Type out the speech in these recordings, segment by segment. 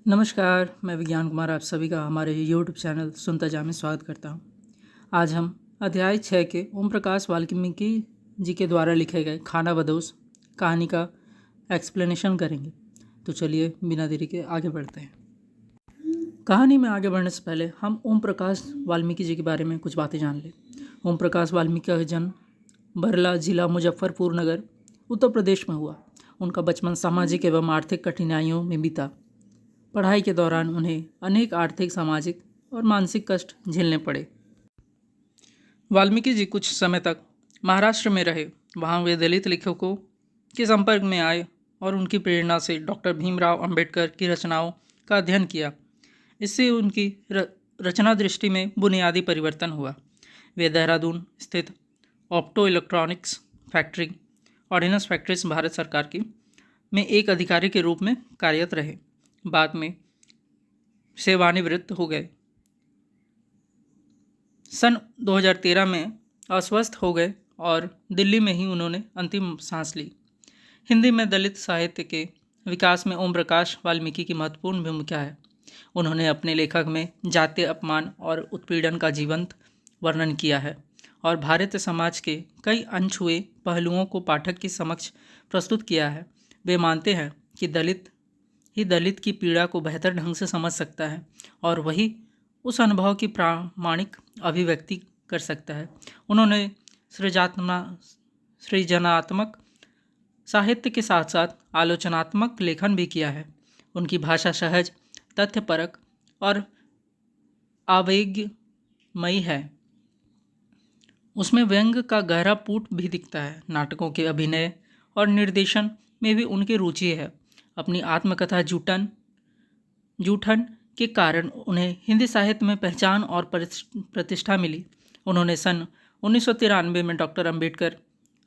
नमस्कार, मैं विज्ञान कुमार आप सभी का हमारे यूट्यूब चैनल सुनता जा में स्वागत करता हूँ। आज हम अध्याय 6 के ओम प्रकाश वाल्मीकि जी के द्वारा लिखे गए खानाबदोश कहानी का एक्सप्लेनेशन करेंगे। तो चलिए बिना देरी के आगे बढ़ते हैं। कहानी में आगे बढ़ने से पहले हम ओम प्रकाश वाल्मीकि जी के बारे में कुछ बातें जान लें। ओम प्रकाश वाल्मीकि का जन्म बरला जिला मुजफ्फरपुर नगर उत्तर प्रदेश में हुआ। उनका बचपन सामाजिक एवं आर्थिक कठिनाइयों में बीता। पढ़ाई के दौरान उन्हें अनेक आर्थिक, सामाजिक और मानसिक कष्ट झेलने पड़े। वाल्मीकि जी कुछ समय तक महाराष्ट्र में रहे। वहाँ वे दलित लेखकों के संपर्क में आए और उनकी प्रेरणा से डॉक्टर भीमराव अंबेडकर की रचनाओं का अध्ययन किया। इससे उनकी रचना दृष्टि में बुनियादी परिवर्तन हुआ। वे देहरादून स्थित opto electronics factory, ordnance factories Bharat सरकार की में एक अधिकारी के रूप में कार्यरत रहे। बाद में सेवानिवृत्त हो गए। सन 2013 में अस्वस्थ हो गए और दिल्ली में ही उन्होंने अंतिम सांस ली। हिंदी में दलित साहित्य के विकास में ओम प्रकाश वाल्मीकि की महत्वपूर्ण भूमिका है। उन्होंने अपने लेखक में जातीय अपमान और उत्पीड़न का जीवंत वर्णन किया है और भारतीय समाज के कई अनछुए पहलुओं को पाठक के समक्ष प्रस्तुत किया है। वे मानते हैं कि दलित की पीड़ा को बेहतर ढंग से समझ सकता है और वही उस अनुभव की प्रामाणिक अभिव्यक्ति कर सकता है। उन्होंने सृजनात्मक साहित्य के साथ साथ आलोचनात्मक लेखन भी किया है। उनकी भाषा सहज, तथ्यपरक और आवेगमयी है। उसमें व्यंग का गहरा पुट भी दिखता है। नाटकों के अभिनय और निर्देशन में भी उनकी रुचि है। अपनी आत्मकथा जूठन के कारण उन्हें हिंदी साहित्य में पहचान और प्रतिष्ठा मिली। उन्होंने सन 1993 में डॉक्टर अंबेडकर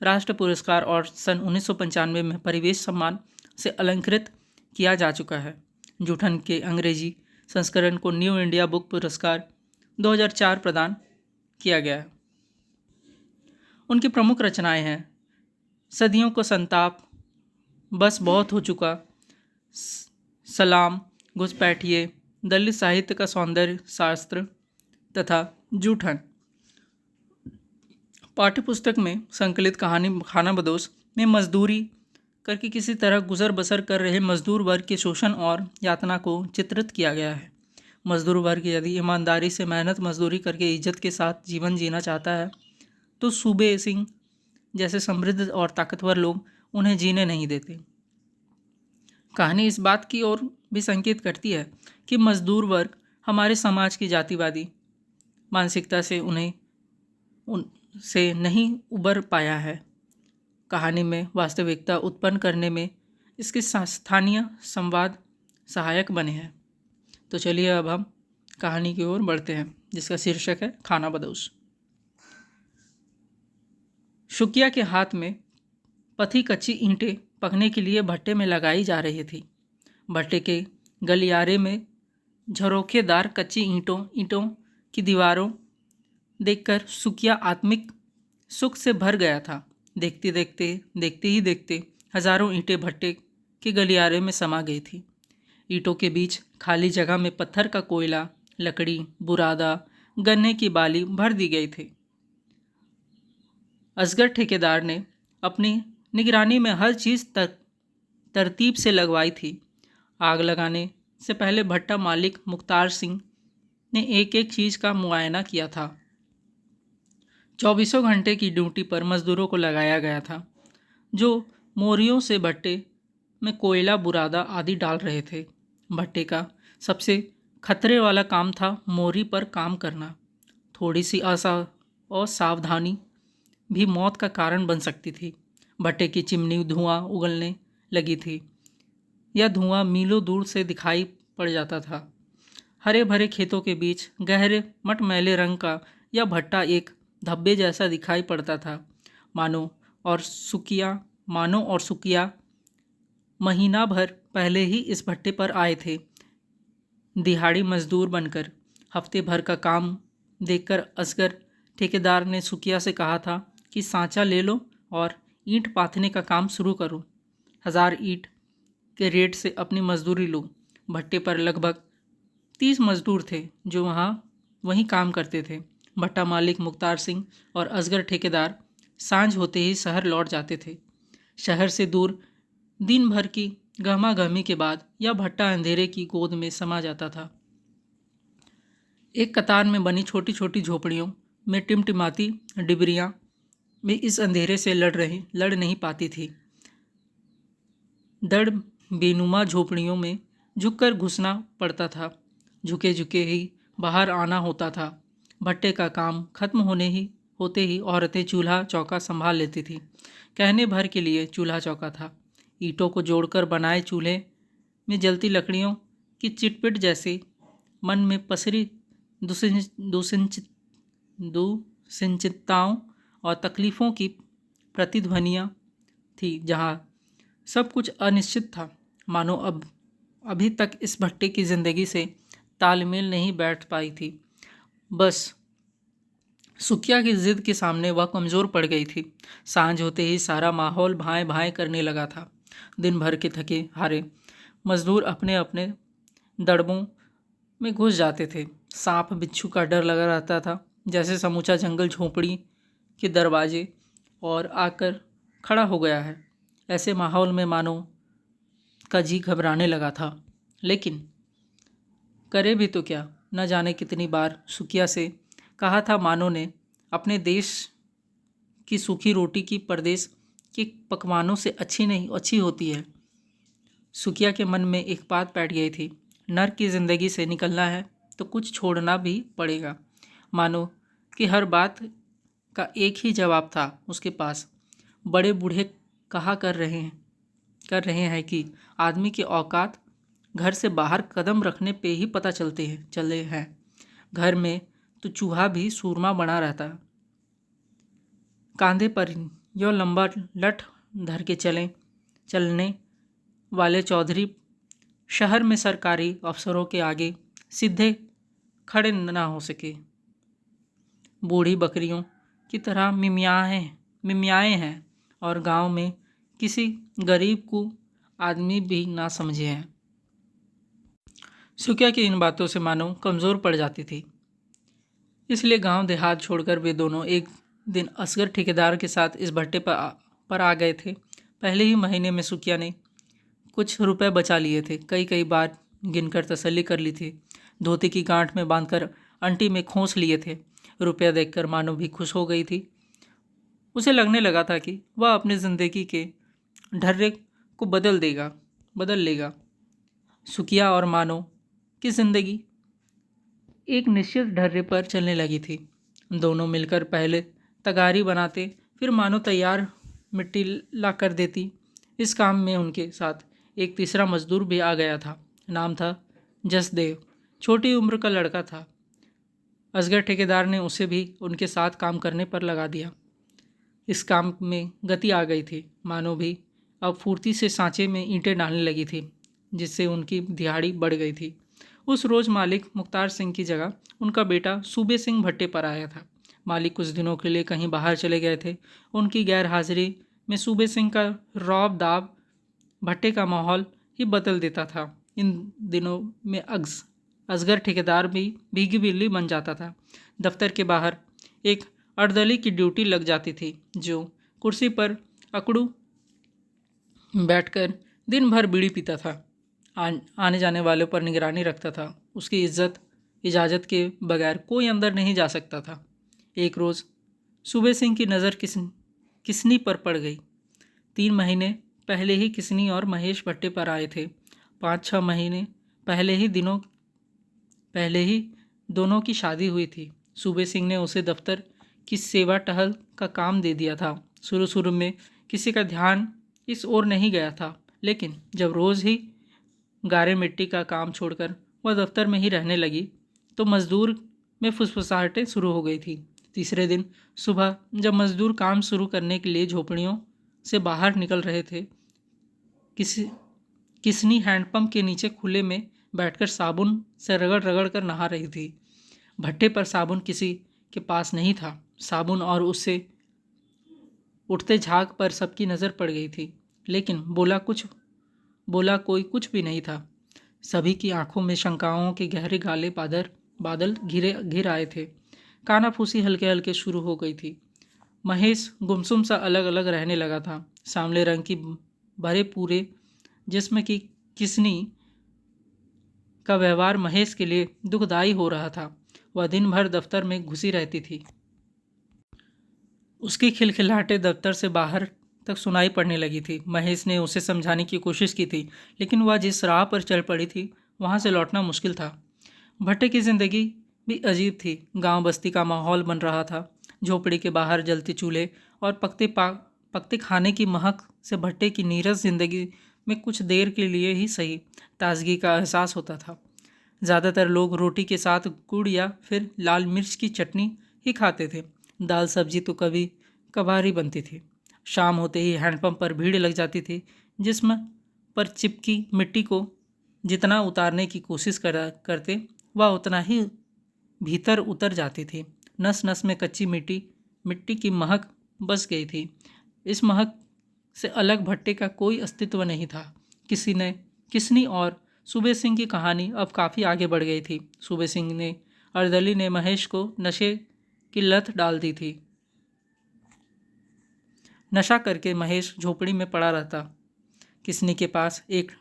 राष्ट्र पुरस्कार और सन 1995 में परिवेश सम्मान से अलंकृत किया जा चुका है। जूठन के अंग्रेजी संस्करण को न्यू इंडिया बुक पुरस्कार 2004 प्रदान किया गया है। उनकी प्रमुख रचनाएं हैं सदियों को संताप, बस बहुत हो चुका, सलाम, घुसपैठिए, दलित साहित्य का सौंदर्य शास्त्र तथा जूठन। पाठ्यपुस्तक में संकलित कहानी खानाबदोश में मजदूरी करके किसी तरह गुजर बसर कर रहे मजदूर वर्ग के शोषण और यातना को चित्रित किया गया है। मजदूर वर्ग यदि ईमानदारी से मेहनत मजदूरी करके इज्जत के साथ जीवन जीना चाहता है तो सूबे सिंह जैसे समृद्ध और ताकतवर लोग उन्हें जीने नहीं देते। कहानी इस बात की ओर भी संकेत करती है कि मजदूर वर्ग हमारे समाज की जातिवादी मानसिकता से उनसे नहीं उबर पाया है। कहानी में वास्तविकता उत्पन्न करने में इसके स्थानीय संवाद सहायक बने हैं। तो चलिए अब हम कहानी की ओर बढ़ते हैं, जिसका शीर्षक है खानाबदोश। शुकिया के हाथ में पथी कच्ची ईंटें पकने के लिए भट्टे में लगाई जा रही थी। भट्टे के गलियारे में झरोखेदार कच्ची ईंटों की दीवारों देखकर शुकिया आत्मिक सुख से भर गया था। देखते ही देखते हजारों ईंटें भट्टे के गलियारे में समा गई थी। ईंटों के बीच खाली जगह में पत्थर का कोयला, लकड़ी, बुरादा, गन्ने की बाली भर दी गई थी। असगर ठेकेदार ने अपनी निगरानी में हर चीज़ तरतीब से लगवाई थी। आग लगाने से पहले भट्टा मालिक मुख्तार सिंह ने एक एक चीज़ का मुआयना किया था। 24 घंटे की ड्यूटी पर मजदूरों को लगाया गया था, जो मोरियों से भट्टे में कोयला, बुरादा आदि डाल रहे थे। भट्टे का सबसे खतरे वाला काम था मोरी पर काम करना। थोड़ी सी असावधानी भी मौत का कारण बन सकती थी। भट्टे की चिमनी धुआं उगलने लगी थी या धुआं मीलों दूर से दिखाई पड़ जाता था। हरे भरे खेतों के बीच गहरे मटमैले रंग का यह भट्टा एक धब्बे जैसा दिखाई पड़ता था। मानो और सुकिया महीना भर पहले ही इस भट्टे पर आए थे, दिहाड़ी मजदूर बनकर। हफ्ते भर का काम देखकर असगर ठेकेदार ने सुकिया से कहा था कि सांचा ले लो और ईंट पाथने का काम शुरू करो। 1000 ईंट के रेट से अपनी मजदूरी लो। भट्टे पर लगभग 30 मजदूर थे जो वहीं काम करते थे। भट्टा मालिक मुख्तार सिंह और असगर ठेकेदार सांझ होते ही शहर लौट जाते थे। शहर से दूर दिन भर की गहमागहमी के बाद यह भट्टा अंधेरे की गोद में समा जाता था। एक कतार में बनी छोटी छोटी झोपड़ियों में टिमटिमाती डिबरियाँ भी इस अंधेरे से लड़ नहीं पाती थी। दड़ बेनुमा झोपड़ियों में झुककर घुसना पड़ता था, झुके झुके ही बाहर आना होता था। भट्टे का काम खत्म होते ही औरतें चूल्हा चौका संभाल लेती थी। कहने भर के लिए चूल्हा चौका था। ईंटों को जोड़कर बनाए चूल्हे में जलती लकड़ियों की चिटपिट जैसे मन में पसरी दुश्चिंताओं और तकलीफ़ों की प्रतिध्वनियाँ थी। जहाँ सब कुछ अनिश्चित था, मानो अभी तक इस भट्टे की ज़िंदगी से तालमेल नहीं बैठ पाई थी। बस सुखिया की जिद के सामने वह कमज़ोर पड़ गई थी। सांझ होते ही सारा माहौल भाएं भाएं करने लगा था। दिन भर के थके हारे मजदूर अपने अपने दड़बों में घुस जाते थे। सांप बिच्छू का डर लगा रहता था, जैसे समूचा जंगल झोंपड़ी के दरवाजे और आकर खड़ा हो गया है। ऐसे माहौल में मानो का जी घबराने लगा था। लेकिन करे भी तो क्या? न जाने कितनी बार सुखिया से कहा था मानो ने, अपने देश की सूखी रोटी की परदेश के पकवानों से अच्छी होती है। सुखिया के मन में एक बात बैठ गई थी, नर की ज़िंदगी से निकलना है तो कुछ छोड़ना भी पड़ेगा। मानो कि हर बात का एक ही जवाब था उसके पास। बड़े बूढ़े कहा कर रहे हैं कि आदमी की औकात घर से बाहर कदम रखने पे ही पता चले हैं। घर में तो चूहा भी सूरमा बना रहता। कांधे पर यो लंबा लठ धर के चलने वाले चौधरी शहर में सरकारी अफसरों के आगे सीधे खड़े ना हो सके। बूढ़ी बकरियों की तरह मिमियाए हैं और गांव में किसी गरीब को आदमी भी ना समझे हैं। सुखिया की इन बातों से मानो कमज़ोर पड़ जाती थी। इसलिए गांव देहात छोड़कर वे दोनों एक दिन असगर ठेकेदार के साथ इस भट्टे पर आ गए थे। पहले ही महीने में सुखिया ने कुछ रुपए बचा लिए थे। कई बार गिनकर तसल्ली कर ली थी। धोती की गांठ में बांधकर अंटी में खोस लिए थे। रुपया देखकर मानो भी खुश हो गई थी। उसे लगने लगा था कि वह अपनी ज़िंदगी के ढर्रे को बदल लेगा। सुखिया और मानो की ज़िंदगी एक निश्चित ढर्रे पर चलने लगी थी। दोनों मिलकर पहले तगारी बनाते, फिर मानो तैयार मिट्टी ला कर देती। इस काम में उनके साथ एक तीसरा मजदूर भी आ गया था। नाम था जसदेव। छोटी उम्र का लड़का था। असगर ठेकेदार ने उसे भी उनके साथ काम करने पर लगा दिया। इस काम में गति आ गई थी। मानो भी अब फुर्ती से सांचे में ईंटें डालने लगी थी, जिससे उनकी दिहाड़ी बढ़ गई थी। उस रोज़ मालिक मुख्तार सिंह की जगह उनका बेटा सूबे सिंह भट्टे पर आया था। मालिक कुछ दिनों के लिए कहीं बाहर चले गए थे। उनकी गैर हाजिरी में सूबे सिंह का रौब दाब भट्टे का माहौल ही बदल देता था। इन दिनों में असगर ठेकेदार भी भीगी बिल्ली बन जाता था। दफ्तर के बाहर एक अर्दली की ड्यूटी लग जाती थी, जो कुर्सी पर अकड़ू बैठकर दिन भर बीड़ी पीता था। आने जाने वालों पर निगरानी रखता था। उसकी इजाज़त के बगैर कोई अंदर नहीं जा सकता था। एक रोज़ सूबे सिंह की नज़र किसनी पर पड़ गई। 3 महीने पहले ही किसनी और महेश भट्टे पर आए थे। 5-6 महीने पहले ही दोनों की शादी हुई थी। सूबे सिंह ने उसे दफ्तर की सेवा टहल का काम दे दिया था। शुरू में किसी का ध्यान इस ओर नहीं गया था, लेकिन जब रोज़ ही गारे मिट्टी का काम छोड़कर वह दफ्तर में ही रहने लगी, तो मज़दूर में फुसफुसाहटें शुरू हो गई थी। तीसरे दिन सुबह जब मज़दूर काम शुरू करने के लिए झोपड़ियों से बाहर निकल रहे थे, किसनी हैंडपंप के नीचे खुले में बैठकर साबुन से रगड़ कर नहा रही थी। भट्टे पर साबुन किसी के पास नहीं था। साबुन और उससे उठते झाग पर सबकी नज़र पड़ गई थी, लेकिन बोला कोई कुछ भी नहीं था। सभी की आंखों में शंकाओं के गहरे काले बादल घिर आए थे। कानाफूसी हल्के हल्के शुरू हो गई थी। महेश गुमसुम सा अलग अलग रहने लगा था। सांवले रंग की भरे पूरे जिसमें कि किसनी का व्यवहार महेश के लिए दुखदायी हो रहा था। वह दिन भर दफ्तर में घुसी रहती थी। उसकी खिलखिलाहटें दफ्तर से बाहर तक सुनाई पड़ने लगी थी। महेश ने उसे समझाने की कोशिश की थी, लेकिन वह जिस राह पर चल पड़ी थी वहाँ से लौटना मुश्किल था। भट्टे की जिंदगी भी अजीब थी। गांव बस्ती का माहौल बन रहा था। झोपड़ी के बाहर जलते चूल्हे और पकते खाने की महक से भट्टे की नीरस जिंदगी में कुछ देर के लिए ही सही ताजगी का एहसास होता था। ज़्यादातर लोग रोटी के साथ गुड़ या फिर लाल मिर्च की चटनी ही खाते थे। दाल सब्जी तो कभी कभार ही बनती थी। शाम होते ही हैंडपंप पर भीड़ लग जाती थी, जिसमें पर चिपकी मिट्टी को जितना उतारने की कोशिश करते वह उतना ही भीतर उतर जाती थी। नस नस में कच्ची मिट्टी की महक बस गई थी। इस महक से अलग भट्टे का कोई अस्तित्व नहीं था। किसनी और सूबे सिंह की कहानी अब काफ़ी आगे बढ़ गई थी। सूबे सिंह ने अर्दली ने महेश को नशे की लत डाल दी थी। नशा करके महेश झोपड़ी में पड़ा रहता। किसनी के पास एक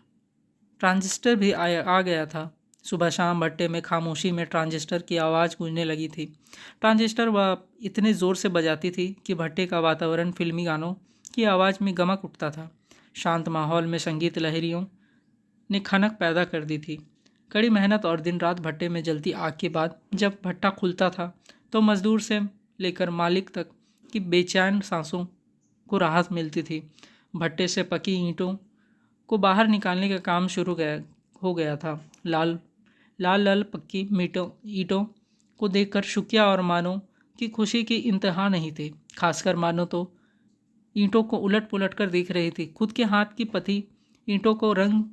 ट्रांजिस्टर भी आ गया था। सुबह शाम भट्टे में खामोशी में ट्रांजिस्टर की आवाज़ गूंजने लगी थी। ट्रांजिस्टर वह इतने ज़ोर से बजाती थी कि भट्टे का वातावरण फिल्मी गानों की आवाज़ में गमक उठता था। शांत माहौल में संगीत लहरियों ने खनक पैदा कर दी थी। कड़ी मेहनत और दिन रात भट्टे में जलती आग के बाद जब भट्टा खुलता था तो मजदूर से लेकर मालिक तक की बेचैन सांसों को राहत मिलती थी। भट्टे से पकी ईंटों को बाहर निकालने का काम हो गया था। लाल लाल पक्की ईंटों को देखकर शुक्या और मानो की खुशी की इंतहा नहीं थी। खासकर मानो तो ईंटों को उलट पुलट कर देख रही थी। खुद के हाथ की पथी ईंटों को रंग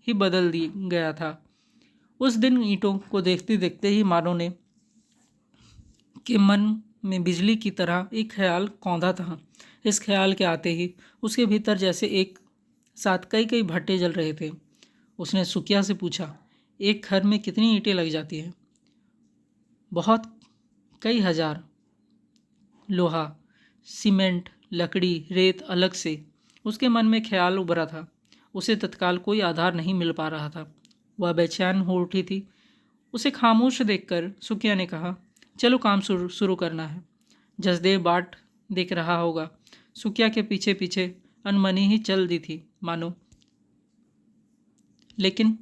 ही बदल दी गया था। उस दिन ईंटों को देखते देखते ही मानो ने के मन में बिजली की तरह एक ख्याल कौंधा था। इस ख्याल के आते ही उसके भीतर जैसे एक साथ कई कई भट्टे जल रहे थे। उसने सुकिया से पूछा, एक घर में कितनी ईंटें लग जाती हैं? बहुत, कई हजार। लोहा, सीमेंट, लकड़ी, रेत अलग से। उसके मन में ख्याल उभरा था। उसे तत्काल कोई आधार नहीं मिल पा रहा था। वह बेचैन हो उठी थी। उसे खामोश देखकर सुकिया ने कहा, चलो काम शुरू करना है। जसदेव बाट देख रहा होगा। सुकिया के पीछे पीछे अनमनी ही चल दी थी मानो, लेकिन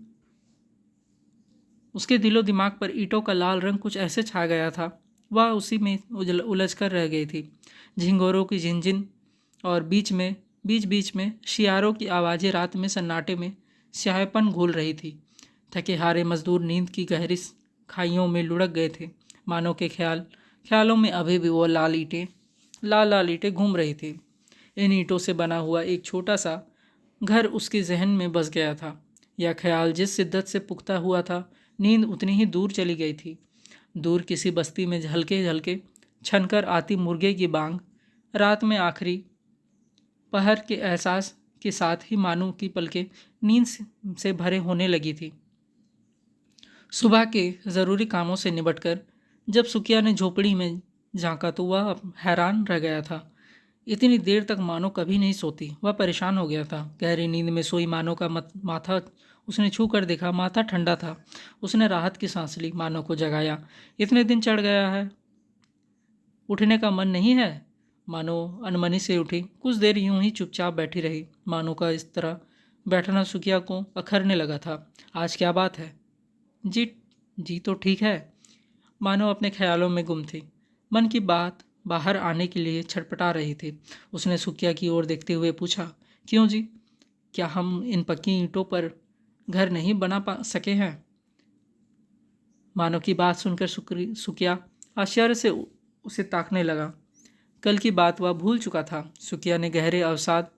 उसके दिलो दिमाग पर ईंटों का लाल रंग कुछ ऐसे छा गया था। वह उसी में उलझ कर रह गई थी। झिंगोरों की झिनझिन और बीच बीच में शियारों की आवाज़ें रात में सन्नाटे में स्याहपन घोल रही थी। थके हारे मजदूर नींद की गहरी खाइयों में लुढ़क गए थे। मानो के ख्यालों में अभी भी वो लाल ईंटें घूम रही थी। इन ईंटों से बना हुआ एक छोटा सा घर उसके जहन में बस गया था। यह ख्याल जिस शिद्दत से पुख्ता हुआ था, नींद उतनी ही दूर चली गई थी। दूर किसी बस्ती में हल्के हल्के छनकर आती मुर्गे की बांग रात में आखिरी पहर के एहसास के साथ ही मानो की पलकें नींद से भरे होने लगी थी। सुबह के ज़रूरी कामों से निपटकर जब सुकिया ने झोपड़ी में झांका तो वह हैरान रह गया था। इतनी देर तक मानो कभी नहीं सोती। वह परेशान हो गया था। गहरी नींद में सोई मानो का माथा उसने छू कर देखा। माथा ठंडा था। उसने राहत की सांस ली। मानो को जगाया। इतने दिन चढ़ गया है, उठने का मन नहीं है? मानो अनमनी से उठी। कुछ देर यूं ही चुपचाप बैठी रही। मानो का इस तरह बैठना सुकिया को अखरने लगा था। आज क्या बात है? जी तो ठीक है। मानो अपने ख्यालों में गुम थी। मन की बात बाहर आने के लिए छटपटा रही थी। उसने सुकिया की ओर देखते हुए पूछा, क्यों जी? क्या हम इन पक्की ईंटों पर घर नहीं बना पा सके हैं? मानो की बात सुनकर सुकिया आश्चर्य से उसे ताकने लगा। कल की बात वह भूल चुका था। सुकिया ने गहरे अवसाद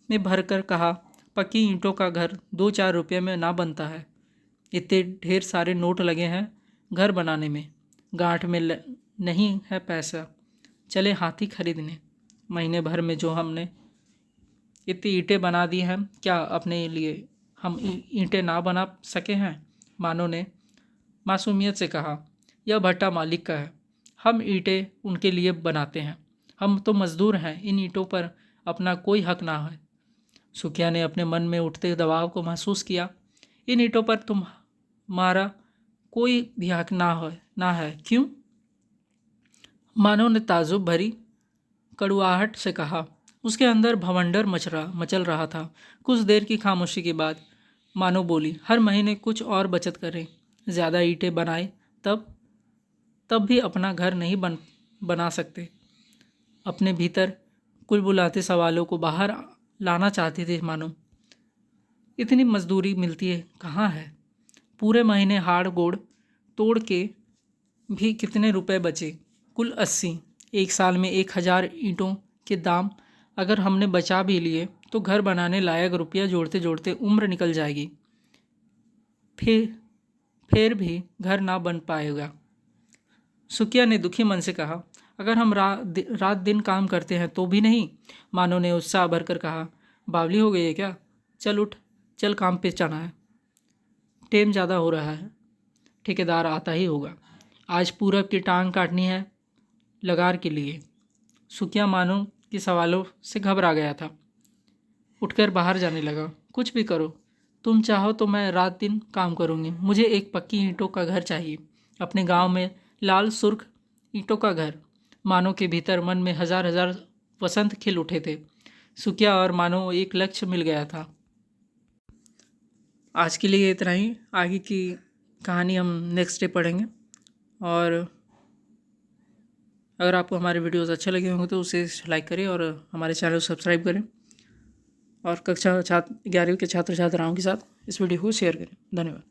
में भरकर कहा, पक्की ईंटों का घर 2-4 रुपये में ना बनता है। इतने ढेर सारे नोट लगे हैं घर बनाने में। गांठ में नहीं है पैसा। चले हाथी खरीदने। महीने भर में जो हमने इतनी ईंटें बना दी हैं, क्या अपने लिए हम ईंटें ना बना सके हैं? मानो ने मासूमियत से कहा, यह भट्टा मालिक का है, हम ईंटें उनके लिए बनाते हैं, हम तो मजदूर हैं, इन ईंटों पर अपना कोई हक ना है। सुखिया ने अपने मन में उठते दबाव को महसूस किया। इन ईंटों पर तुम्हारा कोई भी हक ना है, क्यों? मानव ने ताजुब भरी कड़ुआहट से कहा। उसके अंदर भवंडर मचल रहा था। कुछ देर की खामोशी के बाद मानो बोली, हर महीने कुछ और बचत करें, ज़्यादा ईंटें बनाए, तब भी अपना घर नहीं बना सकते। अपने भीतर कुलबुलाते सवालों को बाहर लाना चाहते थे मानो। इतनी मजदूरी मिलती है कहाँ है? पूरे महीने हाड़ गोड़ तोड़ के भी कितने रुपए बचे? कुल 80। एक साल में 1000 ईंटों के दाम अगर हमने बचा भी लिए तो घर बनाने लायक रुपया जोड़ते जोड़ते उम्र निकल जाएगी। फिर भी घर ना बन पाएगा। सुखिया ने दुखी मन से कहा, अगर हम रात दिन काम करते हैं तो भी नहीं? मानो ने उत्साह भरकर कहा, बावली हो गई है क्या? चल उठ, चल काम पे चलना है, टेम ज़्यादा हो रहा है, ठेकेदार आता ही होगा। आज पूरब की टांग काटनी है लगार के लिए। सुखिया मानो के सवालों से घबरा गया था। उठकर बाहर जाने लगा। कुछ भी करो, तुम चाहो तो मैं रात दिन काम करूँगी, मुझे एक पक्की ईंटों का घर चाहिए, अपने गांव में लाल सुर्ख ईंटों का घर। मानो के भीतर मन में हजार हजार वसंत खिल उठे थे। सुखिया और मानो एक लक्ष्य मिल गया था। आज के लिए इतना ही। आगे की कहानी हम नेक्स्ट डे पढ़ेंगे। और अगर आपको हमारे वीडियोस अच्छे लगे होंगे तो उसे लाइक करें और हमारे चैनल को सब्सक्राइब करें। और कक्षा 11वीं के छात्र छात्राओं के साथ इस वीडियो को शेयर करें। धन्यवाद।